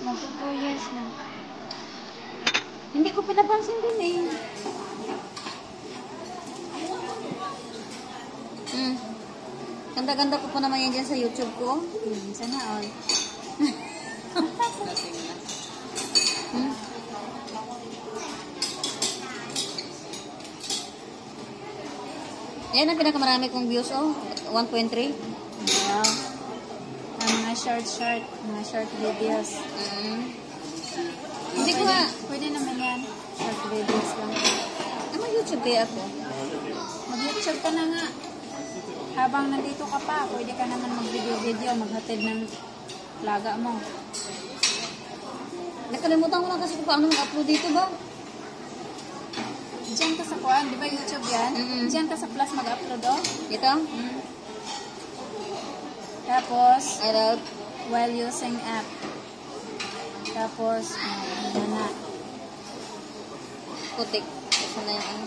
Magpo 4 years na. Hindi ko pinapansin din eh. Ganda-ganda ko po naman yan dyan sa YouTube ko. Sana all. Yan ang pinakamarami kong views, oh. 1.3. Wow. Mga short videos. Hindi ko nga. Pwede naman yan. Short videos lang. YouTube kaya ako. Mag-YouTube ka na nga. Habang nandito ka pa, pwede ka naman mag-video, maghatid ng laga mo. Nakalimutan ko lang kasi kung paano mag-upload dito ba? Diyan ka sa kuwan, di ba YouTube yan? Diyan ka sa plus mag-upload, oh. Dito? Tapos, I love while using app. Tapos, na. Putik. Kasi na yung ano.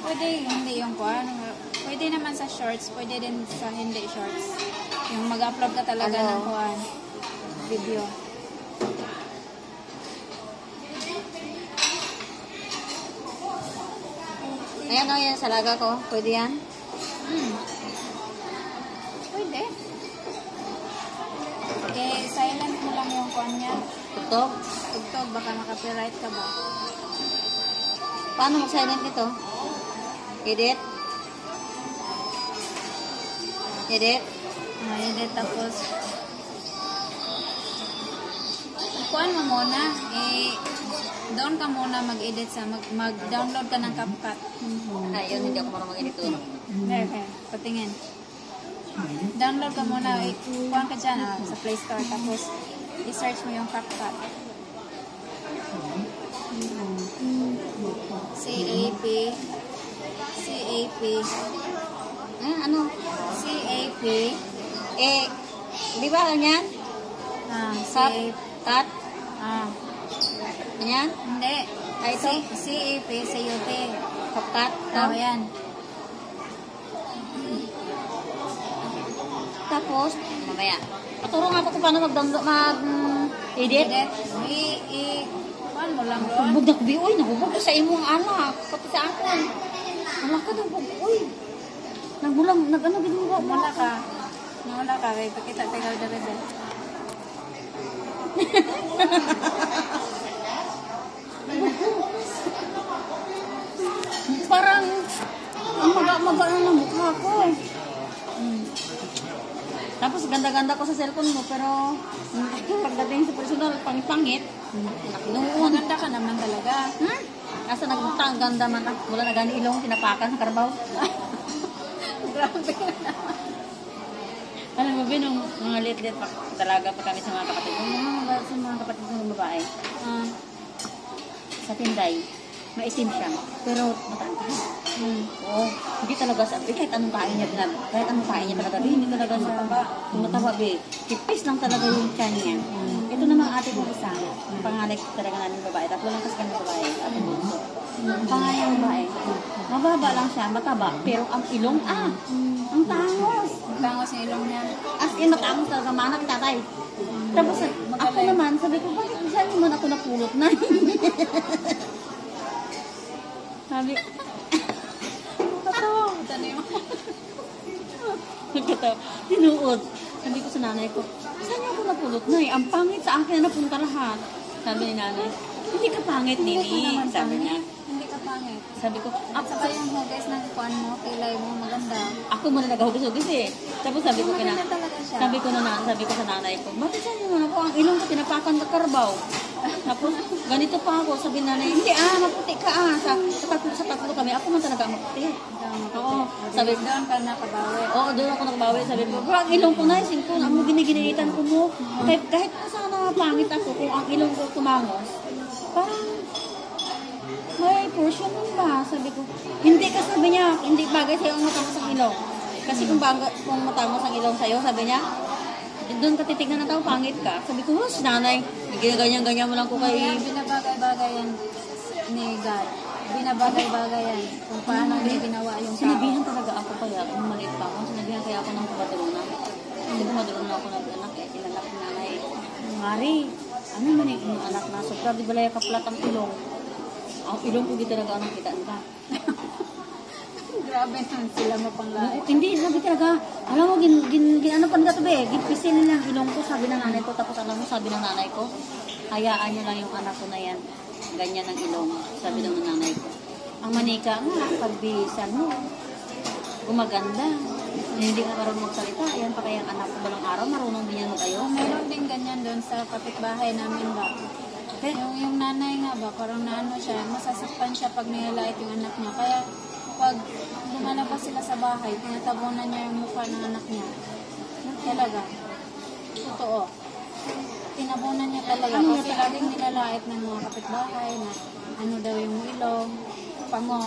Pwede, hindi yung kuwan. Pwede naman sa shorts, pwede din sa hindi shorts. Yung mag-upload ka talaga ng kuwan. Video. Ayan o, yan sa laga ko. Pwede yan? Pwede. Silent mo lang yung kuwan niya. Tutok? Tugtog, baka makapiright ka ba? Paano mag-silent ito? Edit? Edit? Edit, tapos kuwan mo muna. Doon ka muna mag-edit sa mag-download ka ng CapCut. Ayun, hindi ako marunong mag-edit doon. Okay, patingin. Download ka muna. Kuwan ka dyan sa Play Store. Tapos i-search mo yung CapCut. CAP. Ano? CAP. Di ba ganyan? Cut? Ganyan? Hindi. Ay, ito? CAP, CUT. CapCut? Oh, yan. Tapos, mamaya. Paturo nga ako kung paano mag-edit. Kuwan mo lang doon. Hubog na kubi, uy, nahubog ko sa imong anak. Pati sa akin. Anak ka nahubog, uy. Nag-ano, ginuwa mo. Muna ka. Kaya pakita tayo na rin. Parang, ang maga-maga na ng mukha ko. Tapos, ganda-ganda ko sa cellphone mo, pero pagdating sa personal, pangit-pangit. Maganda ka naman talaga. Asa nagtang-ganda man. Wala na gani ilong, tinapakan sa karabaw. Grabe. Alam mo ba, nung mga lit-lit pa talaga pa kami sa mga kapatid. Sa mga kapatid ng babae. Sa Tinday, maitim siya. Pero matangkad. Oo. Hindi talaga sabi, kahit anong kain niya talaga. Hindi talaga sa mataba, be. Tipis lang talaga yung tiyan niya. Ito naman ate ko isa. Panganay talaga namin babae. Tatlo lang kasi kami babae. Ate bunso. Panganay yung babae. Mababa lang siya, mataba. Pero ang ilong, ang tangos. Tangos yung ilong niya. As in, matangos talaga. Manak tatay. Tapos ako naman, sabi ko, bakit saan naman ako napulot na? Sabi, Totoo. Tanay mo. nagkatawa. Tinuod. Sabi ko sa nanay ko, saan niya ako napulot na Ang pangit sa akin na napunta lahat. Sabi ni nanay, hindi ka pangit, Nini. Sabi niya. Hindi ka pangit. Sabi ko, At saka yung hugas ng kuwan mo, kilay mo, maganda. ako muna nagahugis-hugis eh. Tapos sabi ko Maganda talaga siya. sabi ko sa nanay ko, bakit saan naman ako? Ang ilong ko tinapakan sa karbaw. Tapos, ganito pa ako. Sabi nanay, hindi maputi ka Sa tatlo kami, ako man talaga maputi. Oo. Sabi, doon ka nakabawi. Oo, doon ako nakabawi. Sabi ko, bro, ang ilong ko na, singko, ang giniginitan ko mo. Kahit pa sana pangit ako, kung ang ilong ko tumangos, parang may portion ba? Sabi ko, hindi ka sabi niya, hindi bagay sa'yo ang matangos ang ilong. Kasi kung matangos ang ilong sa'yo, sabi niya, doon ka titignan ng tao, pangit ka. Sabi ko, si nanay, ganyan-ganyan mo lang ko kay... Binabagay-bagay yan ni God. Binabagay-bagay yan. Kung paano niya ginawa yung tao. Sinabihan talaga ako kaya, kung maliit pa ako, sinabihan kaya ako ng kabaturunan. Hindi ko maduruna ako ng anak, ilalak ni nanay. Mari, Ano man yung anak na, sobra di balaya kaplat ang ilong. Ang ilong ko dito talaga anong kitaan ka. Grabe naman sila mapanglain. Hindi, sabi talaga, alam mo, ano pa nila ito ba eh, ginpisin nila ang ilong ko, sabi ng nanay ko, tapos alam mo, sabi ng nanay ko, hayaan nyo lang yung anak ko na yan, ganyan ang ilong, sabi ng nanay ko. Ang manika nga, pagbihisan mo, gumaganda, hindi ka marunong magsalita, ayan pa kaya ang anak ko balang araw, marunong din yan mag-ayo. Meron din ganyan doon sa kapitbahay namin ba? Okay. Yung nanay nga ba, parang naano siya, masasaktan siya pag nilalait yung anak niya. Kaya pag lumalabas sila sa bahay, tinatabunan niya yung mukha ng anak niya. Talaga. Totoo. Tinabunan niya talaga. Kasi laging nilalait ng mga kapitbahay na ano daw yung ilong, pango.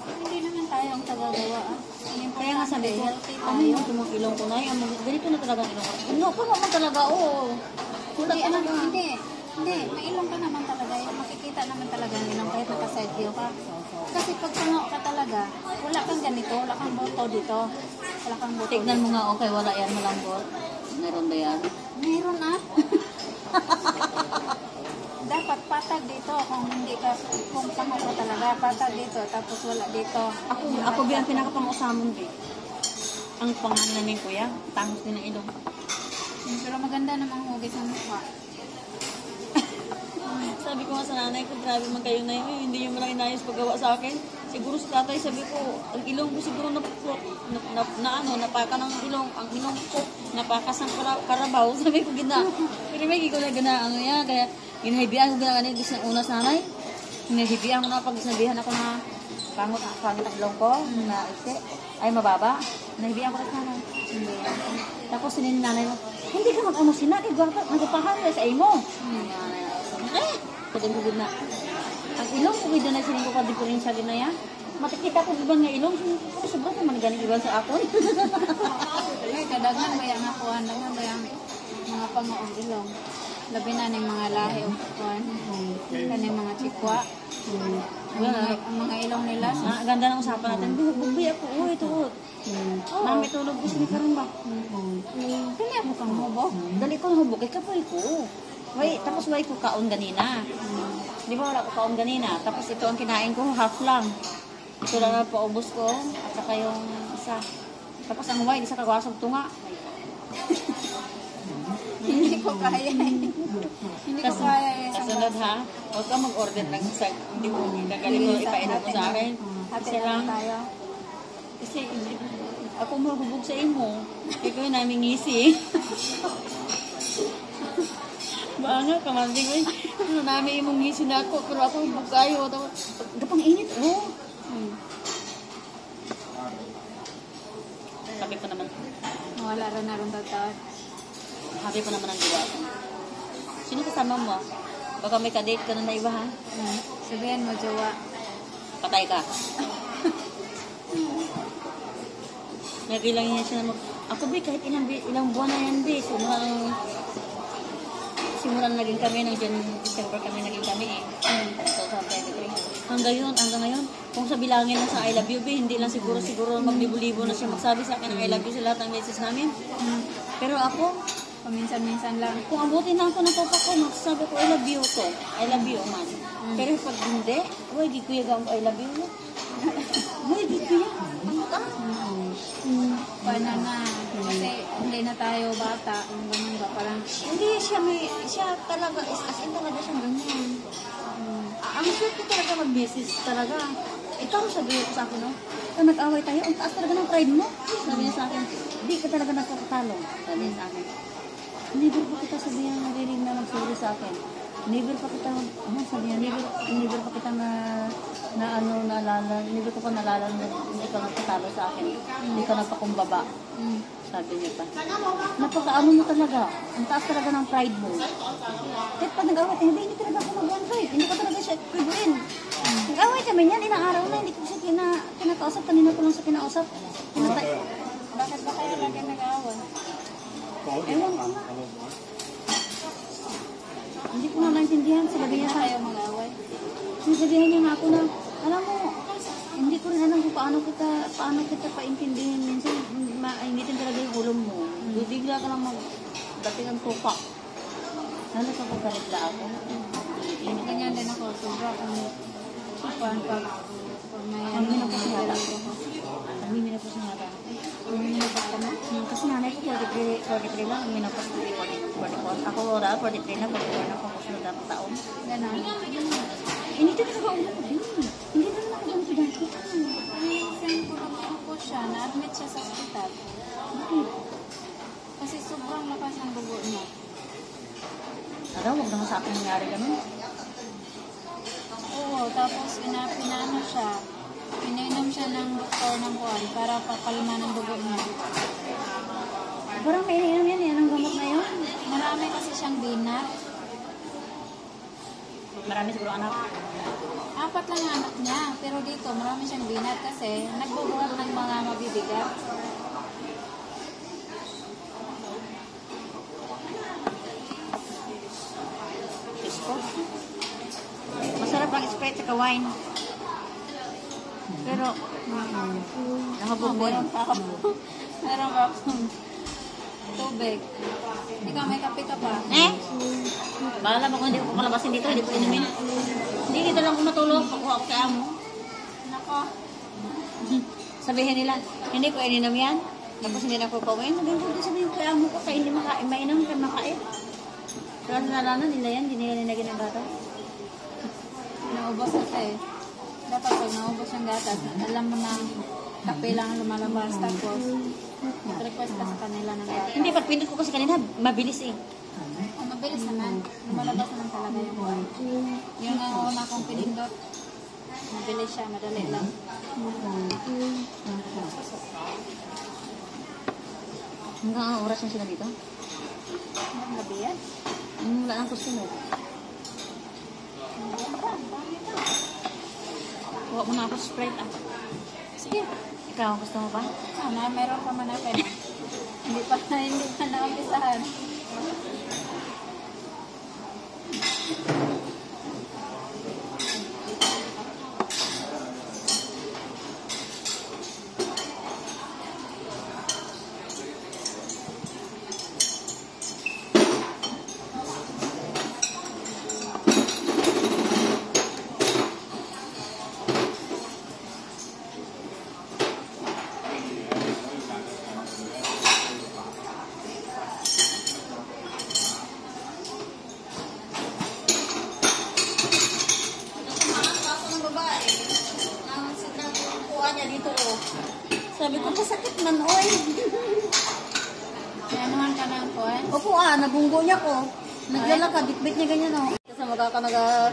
Hindi naman tayo ang tagagawa. Kaya nga sabi ko, healthy ano tayo. yung tumang ilong ko na, ganito na talaga ang ilong ko. Ano, pango mo talaga, oo. Hindi, hindi. Mailong ka naman talaga. Yung makikita naman talaga ang ilong kahit naka-side view ka. Kasi pag pango ka talaga, wala kang ganito, wala kang buto dito. Wala kang buto. Tignan mo nga, okay, wala yan, malambot. Meron ba yan? Meron ah. Dapat patag dito kung hindi ka, kung pango ka talaga, patag dito, tapos wala dito. Ako bilang pinakapang-usamon din. Ang pangalan namin kuya, tangos din ang ilong. Pero maganda namang hugis ang mukha. Sabi ko nga sa nanay ko, grabe man kayo na yun, hindi nyo malang inayos paggawa sa akin. Siguro sa tatay, sabi ko, ang ilong ko siguro napaka ng ilong, ang ilong ko, napakas ng karabaw. Sabi ko, pero may ko na gina, ano yan, kaya hinahibian ko gina, gis na una sa nanay. Hinahibian ko na pag sinabihan ako na pangit ang ilong ko, na ay mababa. Hinahibian ko na sa nanay. Tapos sinin nanay mo, hindi ka mag-ano sina, kay gwapa, nagpapahan ka sa imo. Kadang ko na. Ang ilong ko gid na sinin ko ka diferensya gid na ya. Matikita ko iban nga ilong, pero sobra man gani iban sa akon. Ay, kadagan ba yung nakuhan naman ba yung mga pangoong ilong? Labi na ng mga lahi o kuhan. Kaning mga chikwa. Ang mga ilong nila. Ganda ng usapan natin. Bugbi ako, uy, tuot. Mami, tulog ko sini karon ba? Kaya ako kang hubo. Dali ko hubog, kay kapoy ko. Tapos way ko kaon ganina. Di ba wala ko kaon ganina? Tapos ito ang kinain ko, half lang. Ito lang na paubos ko, at saka yung isa. Tapos ang white, isa kagwasog tunga. Hindi ko kaya. Hindi ko kaya. Kasunod ha, huwag ka mag-order lang sa hindi mo gagaling mo ipainom mo sa akin. Kasi lang, tayo. kasi ako mahubog sa imo. Ikaw yung namin ngisi. Baanga, kamanding ko ano namin imong ngisi na ako, pero ako hubog kayo. Gapang init, oh. Sabi pa naman. Wala rin na rin tatawad. Happy pa naman ang gawa ko. Sino kasama mo? Baka may kadate ka na na iba ha? Sabihan mo, jowa. Patay ka. Nagilang niya siya na ako ba kahit ilang buwan na yan ba? Simulan naging kami ng December kami naging kami eh. 2023. Hanggang ngayon, kung sa bilangin na sa I love you, hindi lang siguro maglibo-libo na siya magsabi sa akin ng I love you sa lahat ng messages namin. Pero ako, paminsan-minsan lang. kung abutin na ako ng papa ko, magsasabi ko, I love you to. I love you, man. Pero pag hindi, huwag gikuya gawang I love you. Huwag gikuya. Ano ka? Paano na? Kasi hindi na tayo bata. Yung ganyan ba? Parang, Hindi, siya talaga, as in talaga siyang ganyan. Ang sweet ko talaga mag-business talaga. Ikaw, sabi ko sa akin, no? Kung nag-away tayo, ang taas talaga ng pride mo. Sabi niya sa akin, di ka talaga nagkakatalo. Sabi niya sa akin. Never pa kita sabihan na narinig na mag-sorry sa akin. Never pa kita, sabi niya, never pa kita naalala, never ko pa naalala na ikaw nagkatalo sa akin. Hindi ka nagpakumbaba. Sabi niya pa. Napakaano mo talaga. Ang taas talaga ng pride mo. Kahit pag nag-away, hindi talaga ako mag-one fight. Hindi ko talaga siya quibuin. Nag-away kami niyan, ilang araw na, hindi ko siya kinakausap. Kanina ko lang siya kinausap. bakit ba kayo lagi nag-aaway? Ewan ko na. Hindi ko na naintindihan. Sabi niya sa Kayo mag-aaway? Sabihan niya nga ako na, alam mo, hindi ko rin alam kung paano kita paintindihin. Minsan, maingitin talaga yung ulo mo. Bigla ka lang dating ang tuka. Ano sa pagkalit ako? Ganyan din ako. Sobra kung pag may Ang minapos may nga dalawa ako. Ang minapos nga ba? Minapos ka na? Kasi nanay ko 43 lang. Ang minapos ko 44. Ako wala, 43 na. 44 na ako. Susunod na taon. Ganon. Hindi talaga ako ulit. Hindi na naman ako ganito dati. Ay, friend ko naman po siya. Na-admit siya sa hospital. Kasi sobrang lakas ang dugo niya. Ano, huwag naman sa akin nangyari ganun. Oo, tapos pinaano siya. Pinainom siya ng doktor ng buwan para papalma ng dugo niya. Parang may ininom yan. Yan ang gamot na yun. Marami kasi siyang binat. Marami siguro anak. 4 lang ang anak niya. Pero dito, marami siyang binat kasi nagbubuhat ng mga mabibigat. Ko. Masarap ang Sprite sa wine. Pero, nakabubod. Meron pa akong tubig. Ikaw, may kape ka pa? Bahala mo kung hindi ko kalabasin dito, hindi ko inumin. Hindi, dito lang ko matulog. Pakuha ko kay amo. Nako. Sabihin nila, hindi ko ininom yan. Tapos hindi na ko pawin. Sabihin ko kay amo ko, kaya hindi mainom, kaya makain. Pero nalalaman nila yan, hindi nila nilagyan ng bata. Naubos kasi. Dapat pag naubos yung gatas, alam mo na kape lang ang lumalabas. Tapos, request ka sa kanila ng gatas. Hindi, pag pindot ko kasi kanina, mabilis eh. Oh, mabilis naman. Lumalabas naman talaga yung buwan. Yung una kong pinindot, mabilis siya, madali lang. Hanggang ang oras yung sila dito? Ang gabi yan. Wala nang customer. Huwag mo na ako Sprite ah. Sige. Ikaw, gusto mo pa? Sana, meron pa man ako na. Hindi pa na-umpisahan. Sabi ko, masakit man, oy. Nanuhan ka ng kuwan? Opo nabunggo niya ko. Naglalakad, bitbit niya ganyan, oh. Kasi magkakanaga...